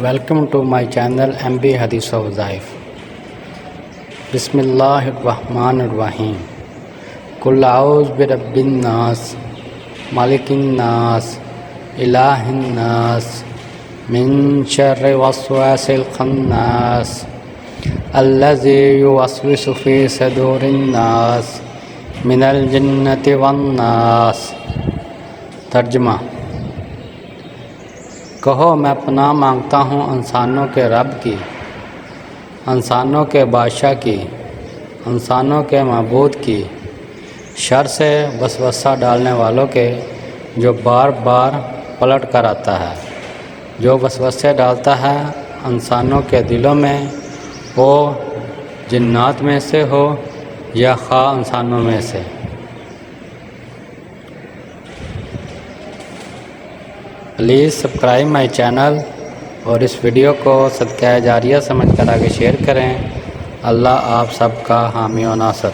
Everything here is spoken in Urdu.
Welcome to my channel MB Hadith of Zaif. Bismillahirrahmanirrahim. Qul a'udhu bi rabbin nas, malikin nas, ilahin nas, min sharri waswasil khannas, allazi yuwaswisu fi sudurin nas, minal jinnati wan nas. ترجمہ: کہو میں پناہ مانگتا ہوں انسانوں کے رب کی، انسانوں کے بادشاہ کی، انسانوں کے معبود کی شر سے وسوسہ ڈالنے والوں کے، جو بار بار پلٹ کر آتا ہے، جو وسوسے ڈالتا ہے انسانوں کے دلوں میں، وہ جنات میں سے ہو یا خواہ انسانوں میں سے۔ پلیز سبسکرائب مائی چینل اور اس ویڈیو کو صدقہ جاریہ سمجھ کر آگے شیئر کریں۔ اللہ آپ سب کا حامی و ناصر۔